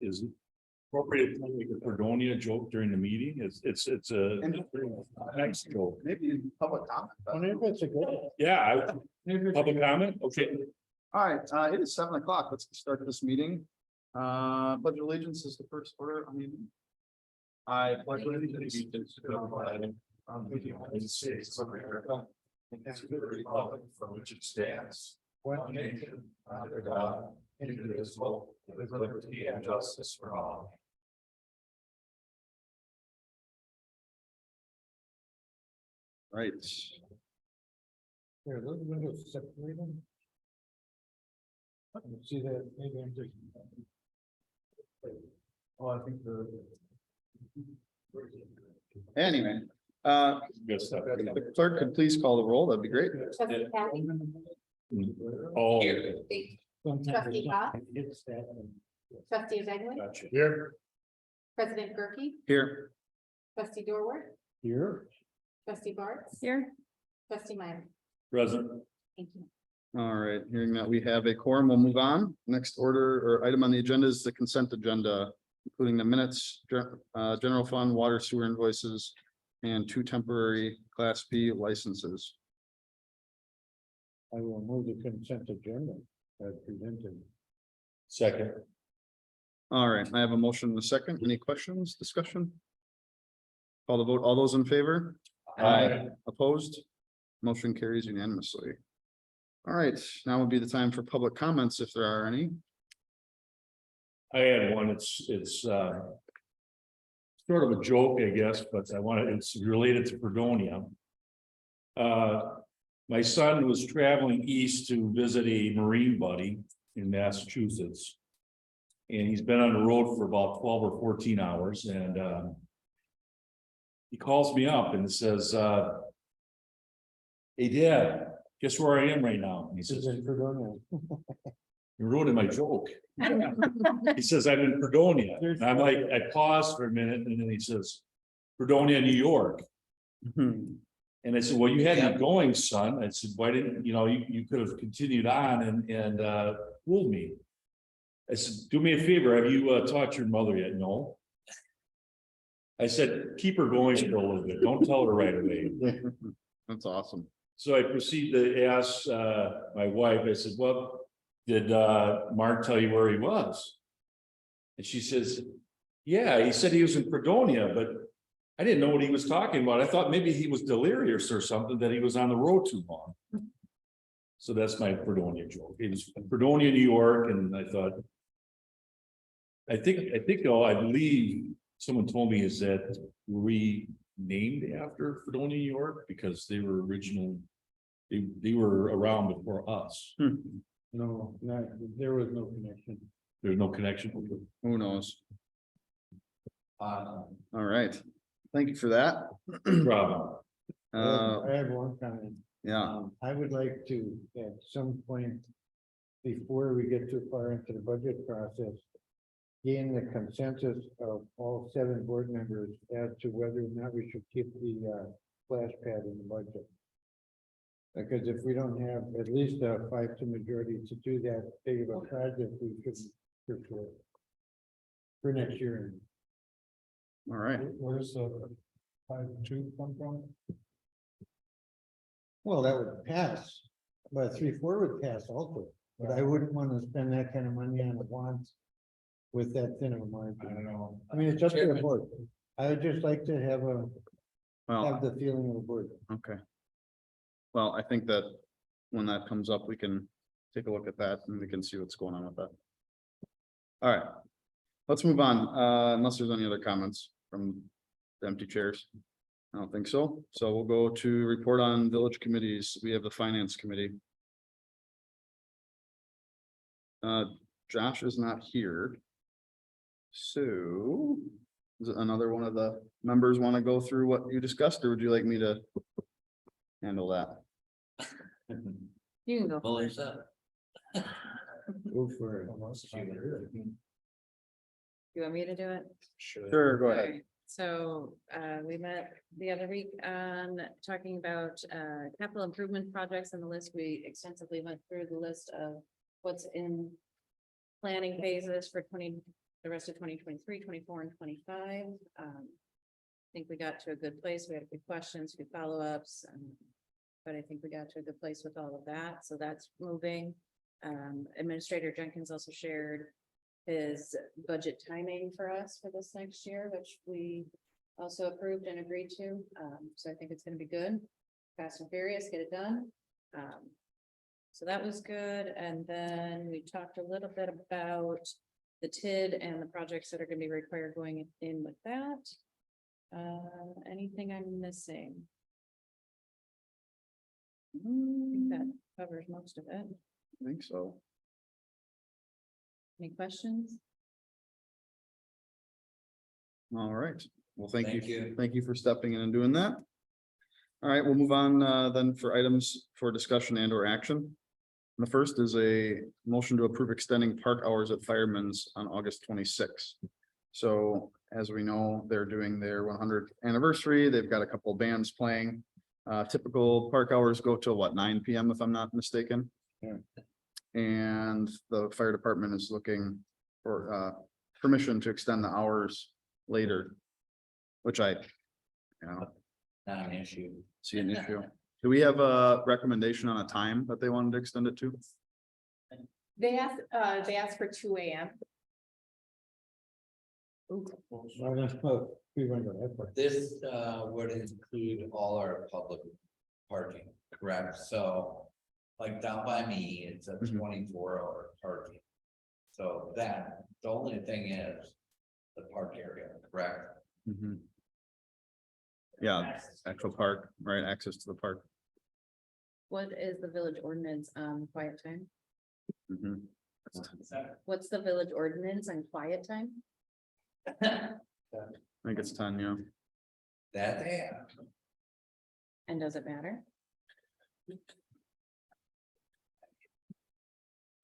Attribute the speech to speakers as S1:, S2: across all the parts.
S1: is appropriate to make a Fredonia joke during the meeting? It's a nice joke.
S2: Maybe in public comment. but-
S3: Whenever it's a good.
S1: Yeah, public comment, okay.
S2: All right, it is 7 o'clock. Let's start this meeting. Pledge of allegiance is the first order. I pledge allegiance to the flag of the United States of America and to the republic for which it stands, one nation, under God, indivisible, with liberty and justice for all. Right.
S3: Here, those windows separated. See that, maybe I'm just.
S2: Oh, I think anyway,
S1: Good stuff.
S2: if the clerk could please call the roll, that'd be great.
S4: Trustee Kathy,
S1: Oh,
S4: Trustee Cox,
S3: It's that.
S4: trustee Zeigler,
S1: gotcha.
S3: Here.
S4: president Gerke,
S2: Here,
S4: trustee Dorwart,
S3: Here.
S4: trustee Bartz. Here. Trustee Meyer.
S1: Present.
S4: Thank you.
S2: all right, hearing that we have a quorum, we'll move on. Next order or item on the agenda is the consent agenda, including the minutes, general fund, water sewer invoices, and 2 temporary Class B licenses.
S3: I will move the consent agenda as presented.
S1: Second.
S2: All right, I have a motion in a second. Any questions, discussion? Call the vote. All those in favor?
S1: Aye.
S2: Opposed? Motion carries unanimously. All right, now would be the time for public comments if there are any.
S1: I had one, it's sort of a joke, I guess, but it's related to Fredonia. My son was traveling east to visit a Marine buddy in Massachusetts. And he's been on the road for about 12 or 14 hours and he calls me up and says, hey, Dad, guess where I am right now? And he
S3: This
S1: says,
S3: is in Fredonia.
S1: you're ruining my joke. He says, I'm in Fredonia. And I'm like, I paused for a minute and then he says, Fredonia, New York. And I said, well, you had me going, son. I said, why didn't, you could have continued on and fooled me. I said, do me a favor. Have you taught your mother yet? No. I said, keep her going for a little bit. Don't tell her right away.
S2: That's awesome.
S1: So I proceed to ask my wife, I said, well, did Mark tell you where he was? And she says, yeah, he said he was in Fredonia, but I didn't know what he was talking about. I thought maybe he was delirious or something, that he was on the road too long. So that's my Fredonia joke. It was Fredonia, New York, and I thought, I believe someone told me is that we named after Fredonia, New York, because they were original, they were around before us.
S3: No, there was no connection.
S1: There's no connection.
S2: Who knows? All right, thank you for that.
S1: Problem.
S3: I have one comment.
S2: Yeah,
S3: I would like to, at some point, before we get too far into the budget process, gain the consensus of all 7 board members as to whether or not we should keep the splash pad in the budget. Because if we don't have at least a 5-2 majority to do that big of a project, we should for sure. For next year.
S2: all right.
S3: Where's the 5-2 come from? Well, that would pass, but 3-4 would pass also, but I wouldn't want to spend that kind of money on a want with that thin of a margin. I don't know. I mean, it's up to the board. I would just like to have
S2: Well,
S3: the feeling of the board.
S2: okay. Well, I think that when that comes up, we can take a look at that and we can see what's going on with that. All right, let's move on, unless there's any other comments from the empty chairs. I don't think so. So we'll go to report on village committees. We have the finance committee. Josh is not here. So is it another one of the members want to go through what you discussed, or would you like me to handle that?
S4: You can go.
S5: Well, there's that.
S3: Go for it.
S4: You want me to do it?
S2: Sure, go ahead.
S4: Alright, so we met the other week on talking about capital improvement projects on the list. We extensively went through the list of what's in planning phases for the rest of 2023, 24, and 25. I think we got to a good place. We had a few questions, few follow-ups. But I think we got to a good place with all of that, so that's moving. Administrator Jenkins also shared his budget timing for us for this next year, which we also approved and agreed to. So I think it's gonna be good. Fast and furious, get it done. So that was good. And then we talked a little bit about the TID and the projects that are gonna be required going in with that. Anything I'm missing? I think that covers most of it.
S2: I think so.
S4: Any questions?
S2: All right, well, thank
S5: Thank
S2: you.
S5: you.
S2: Thank you for stepping in and doing that. All right, we'll move on then for items for discussion and or action. The first is a motion to approve extending park hours at Fireman's on August 26th. So as we know, they're doing their 100th anniversary. They've got a couple bands playing. Typical park hours go till what, 9 PM if I'm not mistaken?
S3: Yeah.
S2: And the fire department is looking for permission to extend the hours later. Which I,
S5: Not an issue.
S2: see an issue. Do we have a recommendation on a time that they wanted to extend it to?
S6: They asked for 2 AM.
S3: Well, that's what we went to that part.
S5: This would include all our public parking, correct? So like down by me, it's a
S2: Mhm.
S5: 24-hour parking. So that, the only thing is the park area, correct?
S2: Mhm. Yeah, actual park, right, access to the park.
S4: What is the village ordinance on quiet time?
S2: Mhm.
S4: What's the village ordinance on quiet time?
S2: I think it's 10, yeah.
S5: That, yeah.
S4: And does it matter?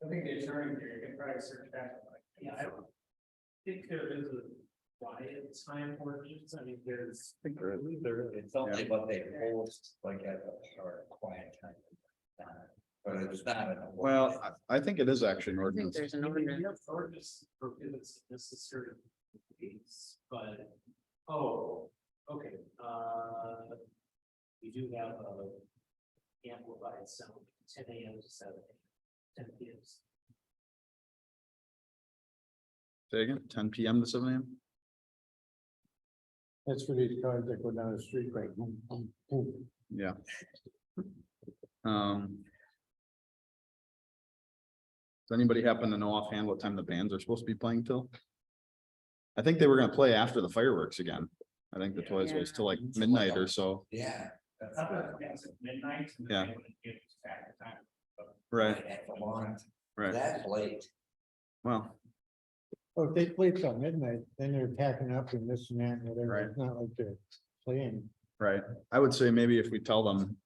S7: I think the attorney here can probably search back, like, yeah, I don't think there is a quiet time ordinance. I mean, there's.
S5: It's only what they post like at the park, quiet time. But it's not.
S2: Well, I think it is actually an
S4: I think
S2: ordinance.
S4: there's an
S7: You
S4: ordinance.
S7: have ordinance prohibits necessary fees, but, oh, okay, we do have a amplified sound, 10 AM to 7 AM, 10 PM.
S2: Say again, 10 PM to 7 AM?
S3: That's for these cars that go down the street, right?
S2: Yeah. Does anybody happen to know offhand what time the bands are supposed to be playing till? I think they were gonna play after the fireworks again. I think the toys was till like midnight or so,
S5: Yeah. That's
S7: Midnight. and
S2: Yeah.
S7: then when it gets back to time.
S2: right,
S5: That's a long,
S2: right,
S5: that's late.
S2: well,
S3: Oh, if they play till midnight, then they're packing up and this and that and whatever.
S2: Right.
S3: It's not like they're playing.
S2: right. I would say maybe if we tell them,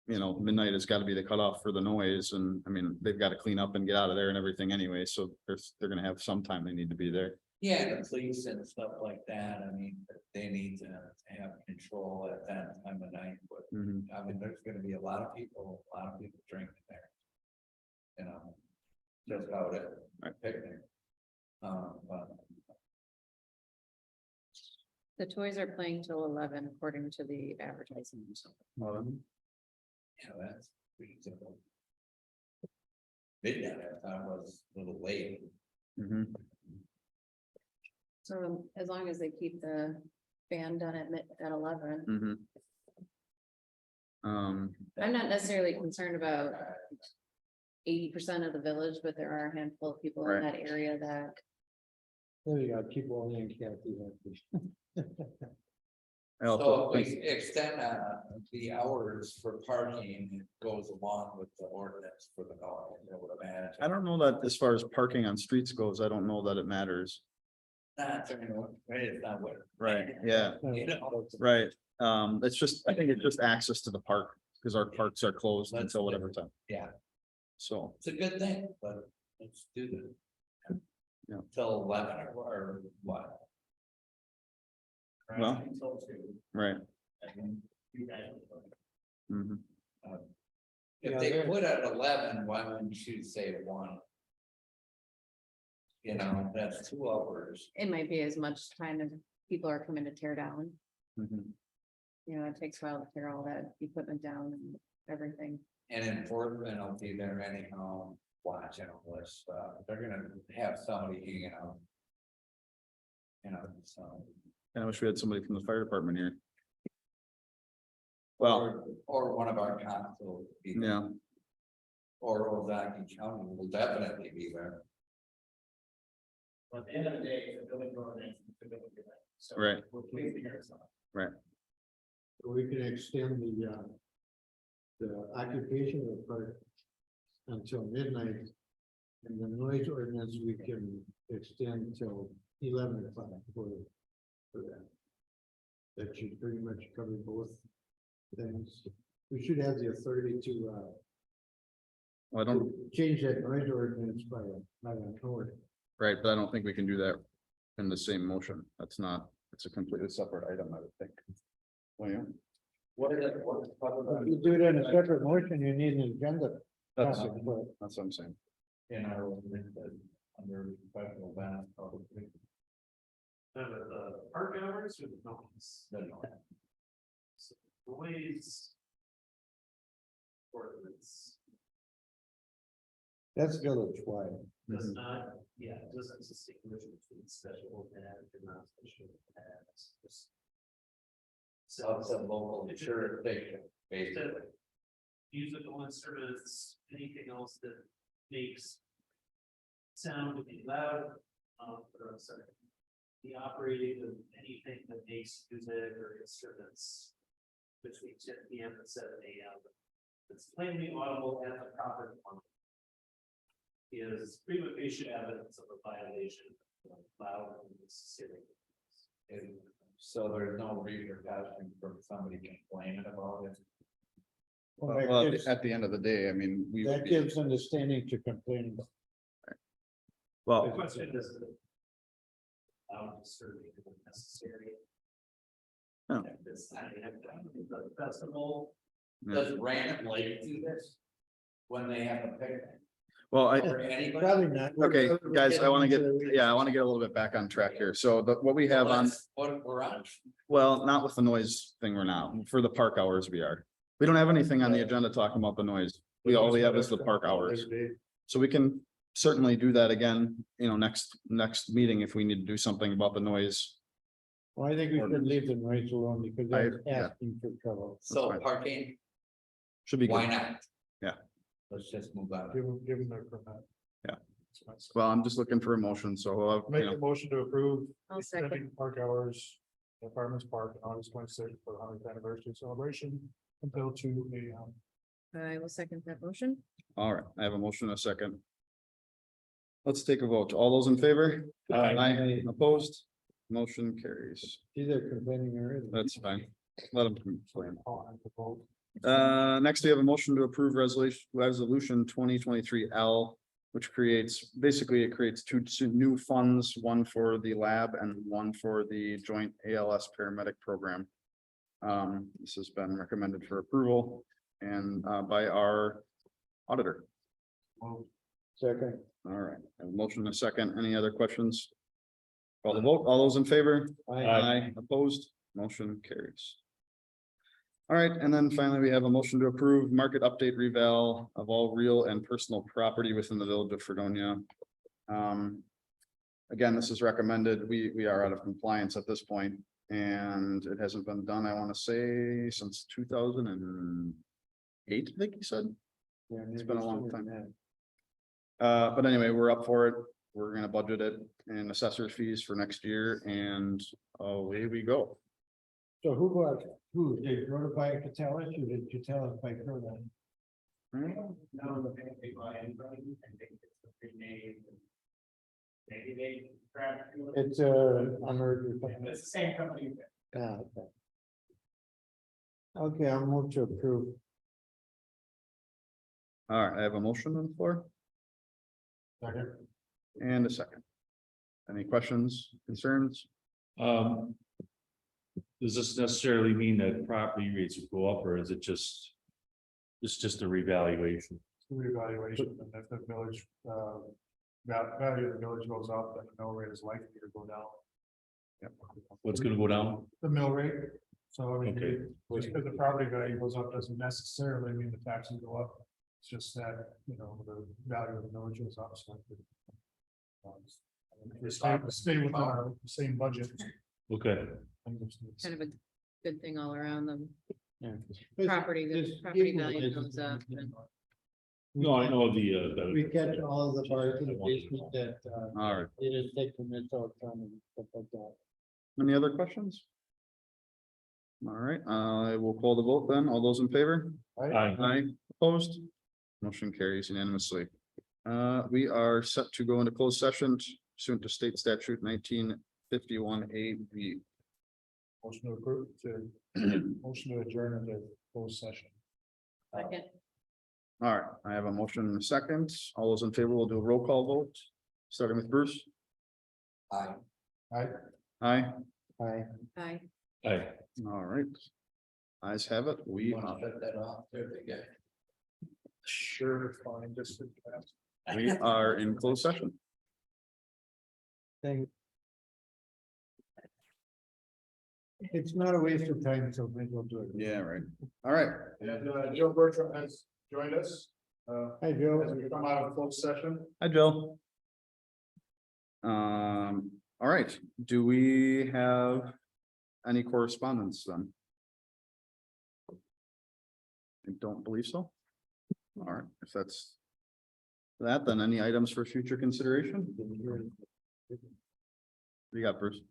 S2: midnight has gotta be the cutoff for the noise, and I mean, they've gotta clean up and get out of there and everything anyway, so they're gonna have some time they need to be there.
S5: Yeah, the police and stuff like that, I mean, they need to have control at that time of night, but
S2: Mhm.
S5: I mean, there's gonna be a lot of people drinking there. You know, just about it,
S2: Right.
S5: picnic. But
S4: The toys are playing till 11 according to the advertisement.
S5: yeah, that's reasonable. Midnight, I thought was a little late.
S2: Mhm.
S4: So as long as they keep the band done at 11,
S2: Mhm.
S4: I'm not necessarily concerned about 80% of the village, but there are a handful of people in
S2: Right.
S4: that area that
S3: There you go, keep only in Kathy.
S2: I also
S5: So we
S2: think,
S5: extend the hours for parking, it goes along with the ordinance for the noise, I would imagine.
S2: I don't know that as far as parking on streets goes, I don't know that it matters.
S5: Not, it's not what.
S2: Right, yeah.
S5: You know,
S2: Right, it's just, I think it's just access to the park, because our parks are closed
S5: Let's
S2: until
S5: do
S2: whatever
S5: it.
S2: time,
S5: yeah,
S2: so.
S5: it's a good thing, but let's do this.
S2: Yeah.
S5: Till 11 or what?
S2: Well,
S7: Until 2,
S2: right.
S7: and then you guys.
S2: Mhm.
S5: If
S3: Yeah,
S5: they
S3: there-
S5: put at 11, why wouldn't you say 1? You know, that's 2 hours.
S4: It might be as much time as people are coming to tear down.
S2: Mhm.
S4: You know, it takes a while to tear all that equipment down and everything.
S5: And enforcement will be there anyhow, watching all this stuff. They're gonna have somebody hanging out. You know, so.
S8: I wish we had somebody from the fire department here. Well,
S5: Or one of our cops will be. there.
S8: yeah,
S5: Or Ozaki County will definitely be there.
S7: But at the end of the day, the building ordinance. is the building ordinance. So
S8: Right.
S7: We're pleased to hear it's not.
S3: We can extend the occupation of the park until midnight. And the noise ordinance, we can extend till 11 o'clock for that. That should pretty much cover both things. We should have the authority to
S8: I don't,
S3: change that noise ordinance by an hour.
S8: right, but I don't think we can do that in the same motion. That's not, it's a completely separate item, I would think. Well, yeah,
S5: What is it? What is
S3: If you do it in a separate motion, you need an agenda.
S8: that's,
S3: topic for it.
S8: that's what I'm saying.
S5: in our, under professional events, public.
S7: The park hours or the noise?
S5: No, no.
S7: So, Noise. Ordinance
S3: That's village wide.
S7: does not, yeah, it doesn't distinguish between special ed and non-special ed. It's just-
S5: So it's a local jurisdiction, basically.
S7: Musical instruments, anything else that makes. Sound to be loud, or I'm sorry. The operating of anything that makes music or instruments. Between 10 PM and 7 AM. It's plainly audible at the proper quantity. Is prima facie evidence of a violation of loud and unnecessary.
S5: And so there's no repercussion from somebody complaining about it.
S3: Well,
S8: Well,
S3: that gives,
S8: at the end of the day, I mean, we. would
S3: that
S8: be-
S3: gives understanding to complain about.
S7: The
S8: Well,
S7: question is. Loud, disturbing, and unnecessary.
S8: Oh.
S7: This, I mean, the festival.
S8: yeah.
S5: Does Random Lake do this? When they have a picnic,
S8: Well, I,
S5: or anybody?
S3: Probably not.
S8: okay,
S3: We're
S8: guys, I want to get,
S3: getting into the-
S8: yeah, I want to get a little bit back on track here. So what we have on,
S5: That's what we're on.
S8: well, not with the noise thing, we're not. For the park hours, we are. We don't have anything on the agenda talking about the noise. All we have is the park hours. So we can certainly do that again, next meeting if we need to do something about the noise.
S3: Well, I think we should leave the noise alone because that's
S8: yeah.
S3: asking for trouble.
S5: So
S8: fine.
S5: parking,
S8: Should be
S5: why
S8: good.
S5: not?
S8: Yeah.
S5: Let's just move on.
S3: Give them their permit.
S8: Well, I'm just looking for a motion, so,
S2: motion to approve.
S4: I'll second.
S2: Park hours, Apartments Park on August 26th for the 100th anniversary celebration until 2 AM.
S4: I will second that motion.
S8: all right, I have a motion, and a second. Let's take a vote. All those in favor? Aye. Opposed? Motion carries.
S3: See, they're complaining already.
S8: That's fine. Let them complain.
S2: I'll have to vote.
S8: Next, we have a motion to approve resolution 2023L. Which basically it creates two new funds, one for the lab and one for the joint ALS paramedic program. This has been recommended for approval and by our auditor.
S3: Second.
S8: All right, a motion and a second. Any other questions? Call the vote. All those in favor?
S3: Aye.
S8: Opposed, motion carries. All right, and then finally, we have a motion to approve market update reval of all real and personal property within the village of Fredonia. Again, this is recommended. We are out of compliance at this point, and it hasn't been done, I want to say, since 2008, I think you said.
S3: Yeah,
S8: It's been a long
S3: maybe
S8: time.
S3: sooner than
S8: But anyway, we're up for it. We're gonna budget it in assessor fees for next year, and away we go.
S3: So who bought, did Rhoda buy it to tell us, or did you tell us by Rhoda?
S7: No, the family by anybody, I think it's a big name. Maybe they grab.
S3: It's unheard.
S7: It's the same company.
S3: Okay. Okay, I'll move to approve.
S8: All right, I have a motion on the floor and a second. Any questions, concerns?
S1: Does this necessarily mean that property rates will go up, or is it just? It's just a revaluation?
S2: Reevaluation, and if the village value of the village goes up, then the mill rate is likely to go down.
S8: Yep.
S1: What's gonna go down?
S2: The mill rate, so I mean,
S1: Okay.
S2: just because the property value goes up doesn't necessarily mean the taxes go up. It's just that, you know, the value of the village goes up, so. We stay within our same budget.
S1: Okay,
S4: Kind of a good thing all around them.
S3: Yeah.
S4: Property, the
S3: Just
S4: property
S3: equal
S4: value
S3: is-
S4: goes up. and-
S1: no, I know
S3: We
S1: the,
S3: catch all of the bars in the basement that,
S8: All right.
S3: they just take permits all the time and stuff like that.
S8: Any other questions? All right, I will call the vote then. All those in favor?
S1: I,
S8: Aye, opposed? Motion carries unanimously. We are set to go into closed session pursuant to state statute 1951 A.
S2: Motion to approve to, motion to adjourn into closed session.
S4: Second,
S8: All right, I have a motion and a second. All those in favor will do a roll call vote, starting with Bruce.
S5: I.
S2: Aye.
S8: Aye,
S3: Aye.
S4: aye.
S8: all right. Eyes have it. We
S5: Wanna
S8: are,
S5: shut that off there, big guy?
S2: Sure, fine, just.
S8: we are in closed session.
S3: Thank. It's not a waste of time, so maybe we'll do it.
S8: Yeah, right. All right.
S2: And Joe Bertram has joined us.
S3: Hi, Joe.
S2: As we come out of closed session.
S8: Hi, Jill. All right, do we have any correspondence then? I don't believe so. All right, if that's that, then any items for future consideration? What do you got, Bruce?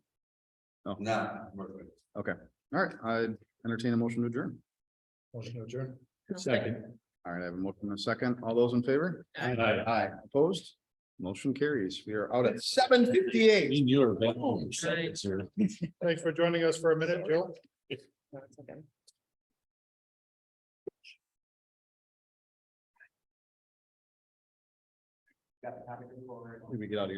S5: No, we're good.
S8: Okay, all right, I entertain a motion to adjourn.
S2: Motion to adjourn.
S1: second.
S8: All right, I have a motion and a second. All those in favor?
S1: Aye.
S8: Aye, opposed? Motion carries. We are out at 7:58.
S1: In your bedroom, sir.
S2: Thanks for joining us for a minute, Joe.
S4: That's okay.
S8: Let me get out of here.